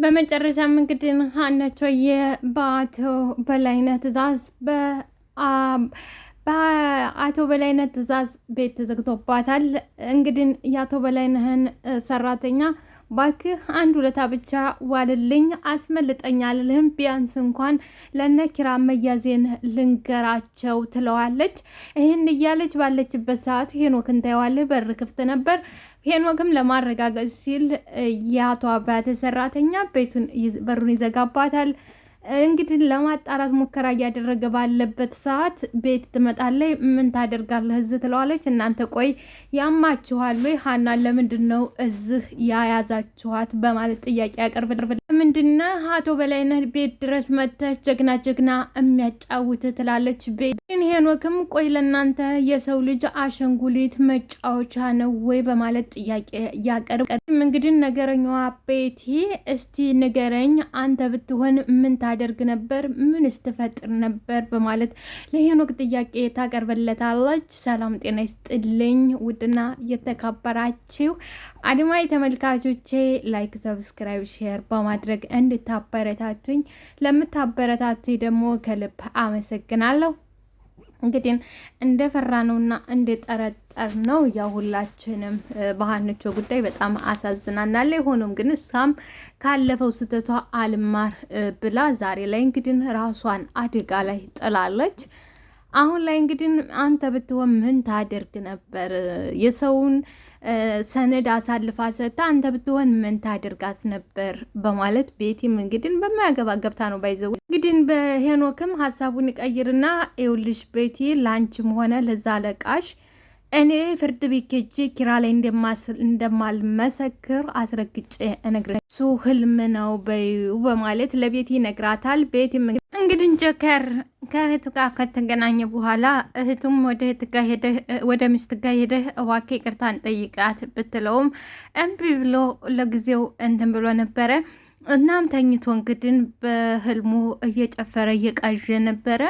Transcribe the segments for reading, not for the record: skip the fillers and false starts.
በመጨረሻም እንግዲህ ሀናቸው በአቶ በላይነህ ትዕዛዝ በአቶ በላይነህ ትዕዛዝ ቤት ተዘግቶባታል። እንግዲህ የአቶ በላይነህን ሰራተኛ ባክህ አንድ ውለታ ብቻ ዋልልኝ አስመልጠኝ አልልህም፣ ቢያንስ እንኳን ለነ ኪራ መያዜን ልንገራቸው ትለዋለች። ይህን እያለች ባለችበት ሰዓት ሄኖክን ታየዋለህ። በር ክፍት ነበር። ሄኖክም ለማረጋገጥ ሲል የአቶ አባተ ሰራተኛ በሩን ይዘጋባታል። እንግዲህ ለማጣራት ሙከራ እያደረገ ባለበት ሰዓት ቤት ትመጣለች። ምን ታደርጋለህ እዚህ ትለዋለች። እናንተ ቆይ ያማችኋል ወይ ሀናን ለምንድን ነው እዚህ ያያዛችኋት በማለት ጥያቄ ያቀርብልናል። ምንድነው አቶ በላይነህ ቤት ድረስ መጥተህ ጀግና ጀግና የሚያጫውት ትላለች። ቤት ሄኖክም ቆይ ለእናንተ የሰው ልጅ አሸንጉሊት መጫወቻ ነው ወይ በማለት ጥያቄ ያቀርብ። እንግዲህ ነገረኛዋ ቤቲ እስቲ ንገረኝ፣ አንተ ብትሆን ምን ታደርግ ነበር? ምን ስትፈጥር ነበር? በማለት ለሄኖክ ጥያቄ ታቀርበለታለች። ሰላም ጤና ይስጥልኝ ውድና የተከበራችሁ አድማጭ ተመልካቾቼ ላይክ፣ ሰብስክራይብ፣ ሼር በማድረግ እንድታበረታቱኝ ለምታበረታቱኝ ደግሞ ከልብ አመሰግናለሁ። እንግዲህ እንደፈራ ነውና እንደጠረጠር ነው ያው ሁላችንም በሀንቾ ጉዳይ በጣም አሳዝናናለች። ሆኖም ግን እሷም ካለፈው ስህተቷ አልማር ብላ ዛሬ ላይ እንግዲህ ራሷን አደጋ ላይ ጥላለች። አሁን ላይ እንግዲህ አንተ ብትሆን ምን ታደርግ ነበር? የሰውን ሰነድ አሳልፋ ሰጥታ አንተ ብትሆን ምን ታደርጋት ነበር? በማለት ቤቲም እንግዲህ በማያገባ ገብታ ነው ባይዘው እንግዲህ በሄኖክም ሀሳቡን ይቀይርና ይኸውልሽ ቤቲ ላንቺም ሆነ ለዛ አለቃሽ እኔ ፍርድ ቤት ሄጄ ኪራ ላይ እንደማልመሰክር አስረግጬ እነግርሻለሁ። እሱ ህልም ነው በይው በማለት ለቤቲ ይነግራታል። ቤቲም እንግዲህ ጆከር ከእህቱ ጋር ከተገናኘ በኋላ እህቱም ወደ ሚስት ጋር ሄደህ እባክህ ይቅርታን ጠይቃት ብትለውም እምቢ ብሎ ለጊዜው እንትን ብሎ ነበረ። እናም ተኝቶ እንግዲህ በህልሙ እየጨፈረ እየቃዠ ነበረ።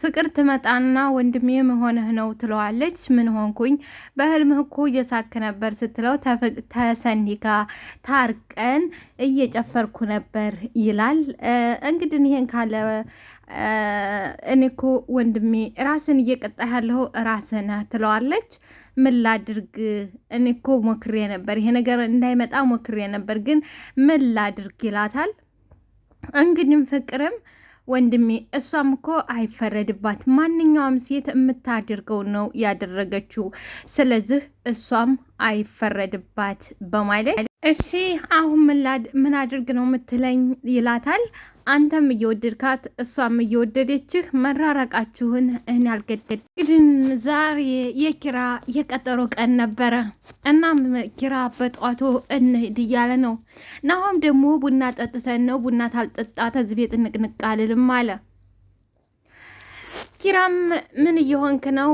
ፍቅር ትመጣና ወንድሜ መሆንህ ነው ትለዋለች። ምን ሆንኩኝ? በህልምህ እኮ እየሳክ ነበር ስትለው ተሰኒ ጋር ታርቀን እየጨፈርኩ ነበር ይላል። እንግዲህ ይሄን ካለ እኔ እኮ ወንድሜ ራስን እየቀጣ ያለው ራስን ትለዋለች። ምን ላድርግ? እኔ እኮ ሞክሬ ነበር፣ ይሄ ነገር እንዳይመጣ ሞክሬ ነበር፣ ግን ምን ላድርግ ይላታል። እንግዲህ ፍቅርም ወንድሜ እሷም እኮ አይፈረድባት፣ ማንኛውም ሴት የምታደርገው ነው ያደረገችው፣ ስለዚህ እሷም አይፈረድባት በማለት እሺ አሁን ምን አድርግ ነው የምትለኝ ይላታል። አንተም እየወደድካት እሷም እየወደደችህ መራራቃችሁን እኔ አልገደድ። ግን ዛሬ የኪራ የቀጠሮ ቀን ነበረ። እናም ኪራ በጧቱ እንሂድ እያለ ነው። ናሆም ደግሞ ቡና ጠጥተን ነው፣ ቡና ታልጠጣ ተዚህ ቤት ንቅንቅ አልልም አለ። ኪራም ምን እየሆንክ ነው?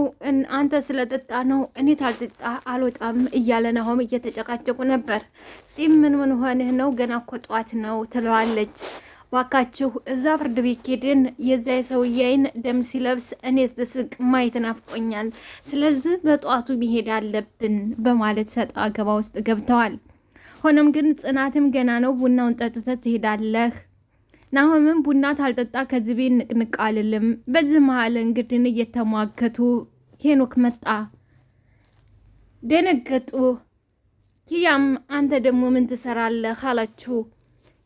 አንተ ስለጠጣ ነው፣ እኔ ታልጠጣ አልወጣም እያለ ናሆም እየተጨቃጨቁ ነበር። ጺም ምን ሆንህ ነው? ገና እኮ ጧት ነው ትለዋለች። ዋካችሁ እዛ ፍርድ ቤት ሄድን የዛ የሰውዬን ደም ሲለብስ እኔ ስስቅ ማየት ናፍቆኛል፣ ስለዚህ በጧቱ መሄድ አለብን በማለት ሰጣ ገባ ውስጥ ገብተዋል። ሆኖም ግን ጽናትም ገና ነው፣ ቡናውን ጠጥተህ ትሄዳለህ። ናሆምም ቡና ታልጠጣ ከዚህ ቤት ንቅንቅ አልልም። በዚህ መሀል እንግዲህ እየተሟገቱ ሄኖክ መጣ። ደነገጡ። ኪያም አንተ ደግሞ ምን ትሰራለህ አላችሁ።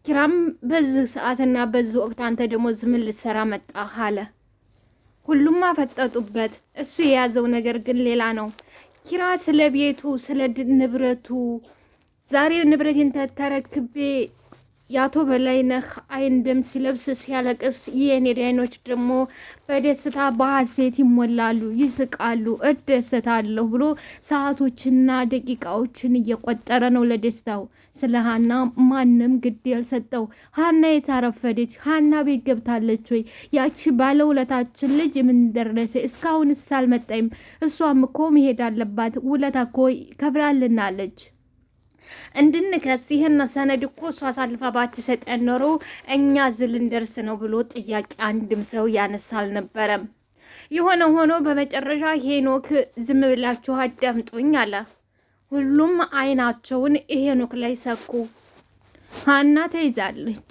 ኪራም በዚህ ሰዓትና በዚህ ወቅት አንተ ደግሞ ምን ልትሰራ መጣህ አለ። ሁሉም አፈጠጡበት። እሱ የያዘው ነገር ግን ሌላ ነው። ኪራ ስለ ቤቱ ስለ ንብረቱ ዛሬ ንብረቴን ተረክቤ የአቶ በላይነህ አይን ደም ሲለብስ ሲያለቅስ የኔ አይኖች ደግሞ በደስታ በሐሴት ይሞላሉ፣ ይስቃሉ፣ እደሰታለሁ ብሎ ሰዓቶችና ደቂቃዎችን እየቆጠረ ነው ለደስታው። ስለ ሀና ማንም ግድ ያልሰጠው። ሀና የታረፈደች ሀና ቤት ገብታለች ወይ? ያቺ ባለውለታችን ልጅ ምን ደረሰ? እስካሁንስ አልመጣም። እሷም እኮ መሄድ አለባት፣ ውለታ እኮ ከፍላልናለች። እንድንከስ ይህን ሰነድ እኮ እሷ አሳልፋ ባትሰጠን ኖሮ እኛ ዝል እንደርስ ነው ብሎ ጥያቄ አንድም ሰው ያነሳ አልነበረም። የሆነ ሆኖ በመጨረሻ ሄኖክ ዝም ብላችሁ አዳምጡኝ አለ። ሁሉም አይናቸውን ሄኖክ ላይ ሰኩ። ሀና ተይዛለች።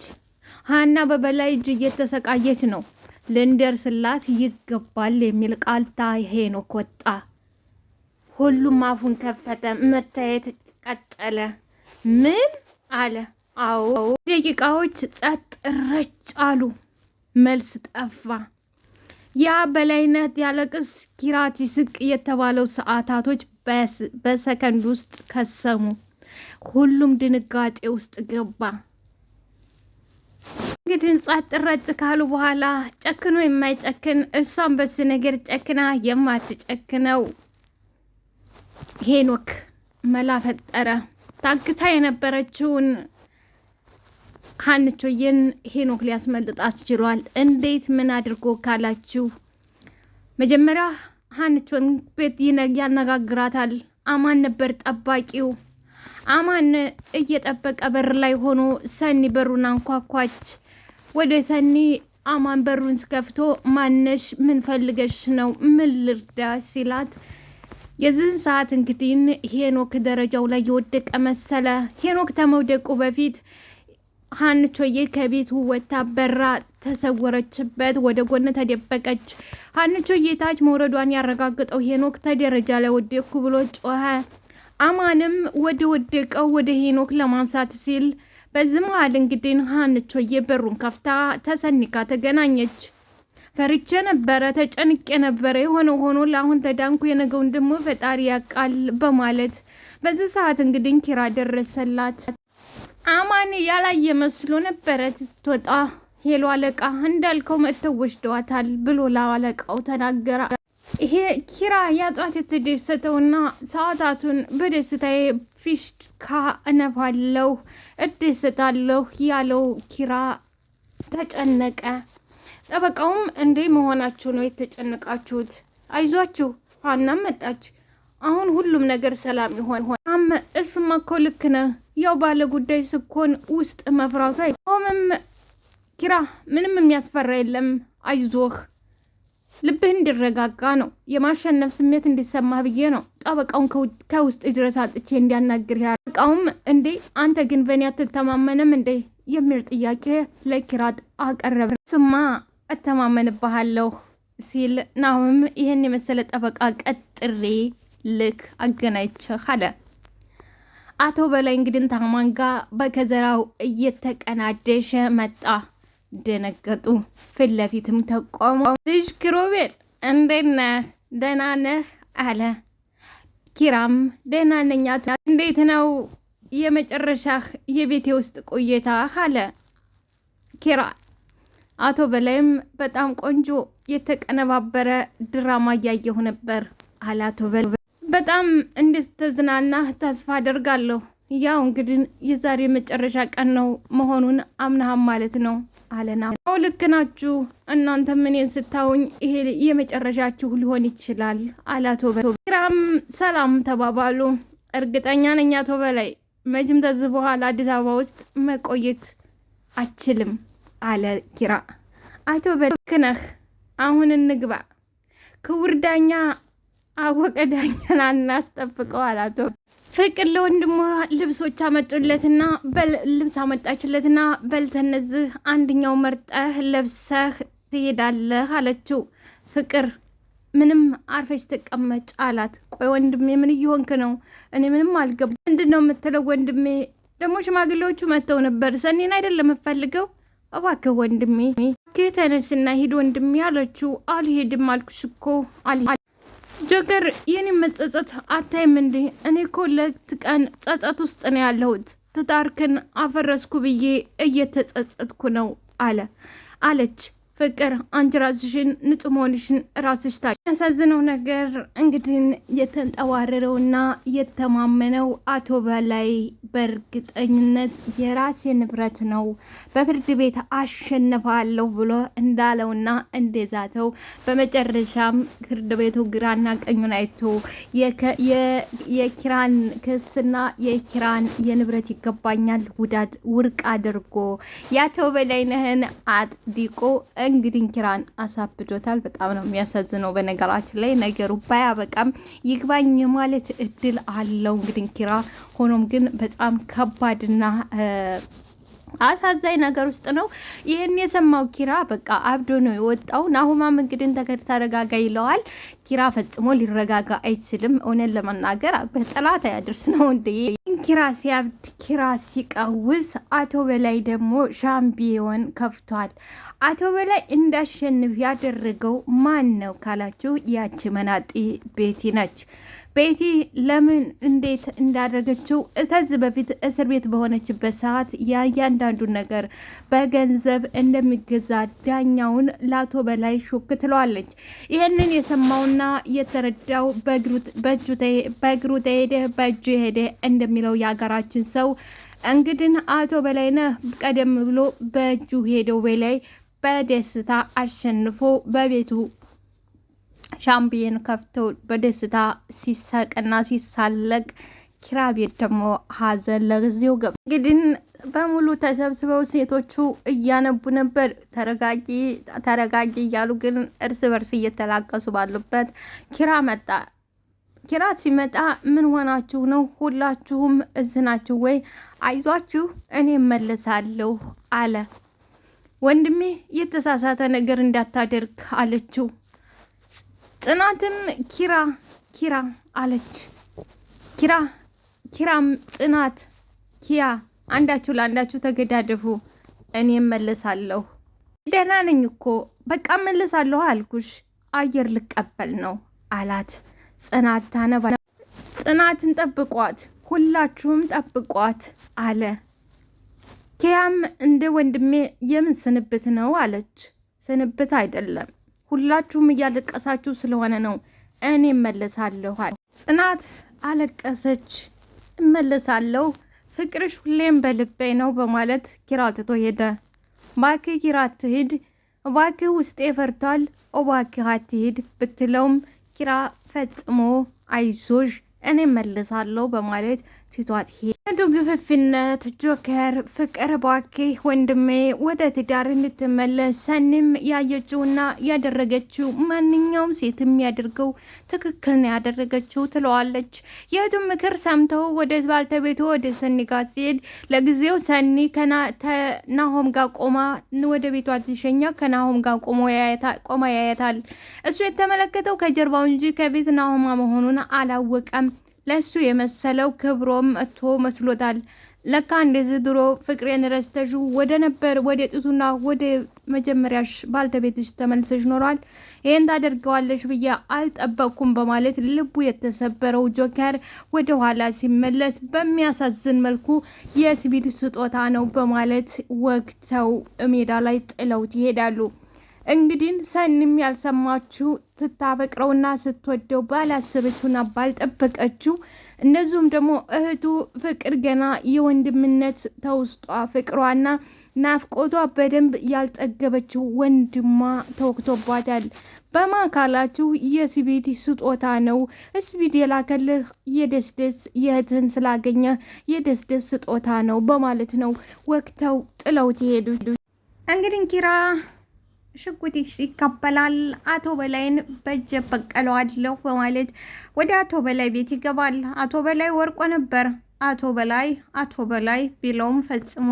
ሀና በበላይ እጅ እየተሰቃየች ነው። ልንደርስላት ይገባል የሚል ቃል ሄኖክ ወጣ። ሁሉም አፉን ከፈተ። መታየት ቀጠለ። ምን አለ? አዎ ደቂቃዎች ጸጥ ረጭ አሉ። መልስ ጠፋ። ያ በላይነት ያለቅስ ኪራት ይስቅ የተባለው ሰዓታቶች በሰከንድ ውስጥ ከሰሙ። ሁሉም ድንጋጤ ውስጥ ገባ። እንግዲህ ጸጥ ረጭ ካሉ በኋላ ጨክኖ የማይጨክን እሷን በስ ነገር ጨክና የማትጨክነው ሄኖክ መላ ፈጠረ። ታግታ የነበረችውን ሀንቾዬን ሄኖክ ሊያስመልጣት ችሏል። እንዴት? ምን አድርጎ ካላችሁ መጀመሪያ ሀንቾን ቤት ያነጋግራታል። አማን ነበር ጠባቂው። አማን እየጠበቀ በር ላይ ሆኖ ሰኒ በሩን አንኳኳች። ወደ ሰኒ አማን በሩን ስከፍቶ ማነሽ? ምን ፈልገሽ ነው? ምን ልርዳሽ? ሲላት የዚህን ሰዓት እንግዲህ ሄኖክ ደረጃው ላይ የወደቀ መሰለ። ሄኖክ ከመውደቁ በፊት ሀንቾዬ ከቤቱ ወታ በራ ተሰወረችበት። ወደ ጎን ተደበቀች። ሀንቾዬ ታች መውረዷን ያረጋግጠው ሄኖክ ተደረጃ ላይ ወደቅኩ ብሎ ጮኸ። አማንም ወደ ወደቀው ወደ ሄኖክ ለማንሳት ሲል በዚህ መሀል እንግዲህ ሀንቾዬ በሩን ከፍታ ተሰኒካ ተገናኘች። ፈርቼ ነበረ፣ ተጨንቄ ነበረ። የሆነ ሆኖ ለአሁን ተዳንኩ፣ የነገውን ደግሞ ፈጣሪ ያውቃል በማለት በዚህ ሰዓት እንግዲህ ኪራ ደረሰላት። አማን ያላየ መስሎ ነበረ ትወጣ። ሄሎ አለቃ እንዳልከው መጥተው ወስደዋታል ብሎ ለአለቃው ተናገረ። ይሄ ኪራ ያጧት የተደሰተውና ሰዓታቱን በደስታዬ ፊሽካ እነፋለሁ እደሰታለሁ ያለው ኪራ ተጨነቀ። ጠበቃውም እንዴ መሆናችሁ ነው የተጨነቃችሁት? አይዟችሁ፣ ሀናም መጣች። አሁን ሁሉም ነገር ሰላም ይሆን። እሱማ እኮ ልክ ነህ። ያው ባለ ጉዳይ ስኮን ውስጥ መፍራቱ አይቆምም። ኪራ ምንም የሚያስፈራ የለም። አይዞህ፣ ልብህ እንዲረጋጋ ነው። የማሸነፍ ስሜት እንዲሰማህ ብዬ ነው ጠበቃውን ከውስጥ ድረስ አጥቼ እንዲያናግር። ጠበቃውም እንዴ አንተ ግን በእኔ አትተማመንም እንዴ የሚል ጥያቄ ለኪራ አቀረበ። እሱማ እተማመንብሃለሁ ሲል ናሁም ይህን የመሰለ ጠበቃ ቀጥሬ ልክ አገናኝቼህ አለ። አቶ በላይ እንግዲህ ታማን ጋር በከዘራው እየተቀናደሸ መጣ። ደነገጡ። ፊት ለፊትም ተቆሙ። ልጅ ኪሩቤል እንዴት ነህ? ደህና ነህ አለ። ኪራም ደህና ነኝ አቶ። እንዴት ነው የመጨረሻህ የቤቴ ውስጥ ቆይታ አለ ኪራ። አቶ በላይም በጣም ቆንጆ የተቀነባበረ ድራማ እያየሁ ነበር አለ አቶ በላይ። በጣም እንድትዝናና ተስፋ አደርጋለሁ። ያው እንግዲህ የዛሬ መጨረሻ ቀን ነው መሆኑን አምናሃም ማለት ነው አለና። አዎ ልክ ናችሁ። እናንተም እኔን ስታዩኝ ይሄ የመጨረሻችሁ ሊሆን ይችላል አለ አቶ በላይ። ኪራም ሰላም ተባባሉ። እርግጠኛ ነኝ አቶ በላይ መቼም ከዚህ በኋላ አዲስ አበባ ውስጥ መቆየት አችልም አለ ኪራ። አቶ በላይ ልክ ነህ። አሁን እንግባ። ክቡር ዳኛ አወቀ ዳኛን አናስጠብቀው አለ አቶ ፍቅር። ለወንድሟ ልብሶች አመጡለትና ልብስ አመጣችለትና በልተነዝህ አንድኛው መርጠህ ለብሰህ ትሄዳለህ አለችው። ፍቅር ምንም አርፈሽ ተቀመጭ አላት። ቆይ ወንድሜ ምን እየሆንክ ነው? እኔ ምንም አልገባ። ምንድን ነው የምትለው ወንድሜ? ደግሞ ሽማግሌዎቹ መጥተው ነበር። ሰኔን አይደለም የምፈልገው። እባክህ ወንድሜ ተነስና ሂድ ወንድሜ አለችው። አልሄድም አልኩሽ እኮ ጆከር፣ የኔ መጸጸት አታይም እንዴ? እኔ እኮ ለሁለት ቀን ጸጸት ውስጥ ነው ያለሁት። ትዳርክን አፈረስኩ ብዬ እየተጸጸትኩ ነው አለች ፍቅር። አንቺ ራስሽን ንጹህ መሆንሽን ራስሽ ያሳዝነው ነገር እንግዲህ የተንጠዋረረውና የተማመነው አቶ በላይ በእርግጠኝነት የራሴ ንብረት ነው በፍርድ ቤት አሸንፋለሁ ብሎ እንዳለውና እንደዛተው በመጨረሻም ፍርድ ቤቱ ግራና ቀኙን አይቶ የኪራን ክስና የኪራን የንብረት ይገባኛል ውድቅ አድርጎ የአቶ በላይነህን አጥዲቆ እንግዲህ ኪራን አሳብዶታል። በጣም ነው የሚያሳዝነው። በነገራችን ላይ ነገሩ ባያበቃም ይግባኝ ማለት እድል አለው እንግዲህ ኪራ። ሆኖም ግን በጣም ከባድና አሳዛኝ ነገር ውስጥ ነው። ይህን የሰማው ኪራ በቃ አብዶ ነው የወጣው። ናሁማም እንግዲህ ተረጋጋ ይለዋል። ኪራ ፈጽሞ ሊረጋጋ አይችልም። እውነት ለመናገር በጠላት አያድርስ ነው እንዴ። ኪራ ሲያብድ፣ ኪራ ሲቀውስ፣ አቶ በላይ ደግሞ ሻምፒዮን ከፍቷል። አቶ በላይ እንዳሸንፍ ያደረገው ማን ነው ካላችሁ ያቺ መናጢ ቤቲ ነች። ቤቲ ለምን እንዴት እንዳደረገችው ከዚህ በፊት እስር ቤት በሆነችበት ሰዓት ያንዳንዱን ነገር በገንዘብ እንደሚገዛ ዳኛውን ለአቶ በላይ ሹክ ትለዋለች። ይህንን የሰማውና የተረዳው በእግሩ ተሄደ በእጁ ሄደ እንደሚለው የሀገራችን ሰው እንግዲህ አቶ በላይነህ ቀደም ብሎ በእጁ ሄደው በላይ በደስታ አሸንፎ በቤቱ ሻምፒዮን ከፍቶ በደስታ ሲሳቅና ሲሳለቅ፣ ኪራ ቤት ደግሞ ሀዘን ለጊዜው ገባ። እንግዲህ በሙሉ ተሰብስበው ሴቶቹ እያነቡ ነበር። ተረጋጊ እያሉ ግን እርስ በርስ እየተላቀሱ ባሉበት ኪራ መጣ። ኪራ ሲመጣ ምን ሆናችሁ ነው? ሁላችሁም እዝናችሁ ወይ? አይዟችሁ እኔ መለሳለሁ አለ። ወንድሜ የተሳሳተ ነገር እንዳታደርግ አለችው። ጽናትም ኪራ አለች። ኪራም ጽናት ኪያ አንዳችሁ ለአንዳችሁ ተገዳደፉ፣ እኔ መለሳለሁ። ደህና ነኝ እኮ በቃ መለሳለሁ አልኩሽ፣ አየር ልቀበል ነው አላት። ጽናት ታነባ። ጽናትን ጠብቋት፣ ሁላችሁም ጠብቋት አለ። ኪያም እንደ ወንድሜ የምን ስንብት ነው አለች። ስንብት አይደለም፣ ሁላችሁም እያለቀሳችሁ ስለሆነ ነው፣ እኔ እመለሳለሁ። ጽናት አለቀሰች። እመለሳለሁ፣ ፍቅርሽ ሁሌም በልቤ ነው በማለት ኪራ ትቶ ሄደ። እባክህ ኪራ አትሂድ፣ እባክህ ውስጤ ፈርቷል፣ እባክህ አትሂድ ብትለውም ኪራ ፈጽሞ አይዞሽ እኔ እመለሳለሁ በማለት ትቷት ሄደ። ግፍፍነት ጆከር ፍቅር እባክህ ወንድሜ ወደ ትዳር እንድትመለስ፣ ሰኒም ያየችውና ያደረገችው ማንኛውም ሴት የሚያደርገው ትክክል ነው ያደረገችው ትለዋለች። የቱም ምክር ሰምተው ወደ ባልተቤቱ ወደ ሰኒ ጋር ሲሄድ ለጊዜው ሰኒ ከናሆም ጋር ቆማ ወደ ቤቷ ትሸኛ ከናሆም ጋር ቆማ ያያታል። እሱ የተመለከተው ከጀርባው እንጂ ከቤት ናሆማ መሆኑን አላወቀም። ለሱ የመሰለው ክብሮም እቶ መስሎታል። ለካ እንደዚህ ድሮ ፍቅሬን ረስተሽ ወደ ጥቱና ወደ መጀመሪያሽ ባልተቤትሽ ተመልሰሽ ኖሯል። ይህን ታደርገዋለሽ ብዬ አልጠበቅኩም በማለት ልቡ የተሰበረው ጆከር ወደ ኋላ ሲመለስ በሚያሳዝን መልኩ የስፒድ ስጦታ ነው በማለት ወግተው ሜዳ ላይ ጥለውት ይሄዳሉ። እንግዲህ ሰኒም ያልሰማችው ስታፈቅረውና ስትወደው ባላሰበችውና ባልጠበቀችው፣ እንደዚሁም ደግሞ እህቱ ፍቅር ገና የወንድምነት ተውስጧ ፍቅሯና ናፍቆቷ በደንብ ያልጠገበችው ወንድሟ ተወክቶባታል። በማካላችሁ የስፒድ ስጦታ ነው፣ ስፒድ የላከልህ የደስደስ የእህትህን ስላገኘ የደስደስ ስጦታ ነው በማለት ነው ወቅተው ጥለውት ይሄዱ። እንግዲህ ኪራ ሽጉጥ ይቀበላል። አቶ በላይን በእጀ በቀለዋለሁ በማለት ወደ አቶ በላይ ቤት ይገባል። አቶ በላይ ወርቆ ነበር። አቶ በላይ ቢለውም ፈጽሞ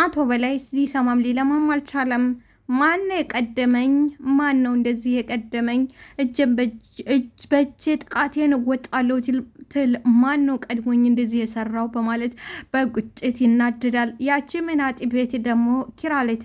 አቶ በላይ ሊሰማም ሊለማም አልቻለም። ማን ነው የቀደመኝ? ማን ነው እንደዚህ የቀደመኝ? በእጄ ጥቃቴን እወጣለሁ ትል ማን ነው ቀድሞኝ እንደዚህ የሰራው? በማለት በቁጭት ይናድዳል። ያቺ መናጢ ቤት ደግሞ ኪራ ላይ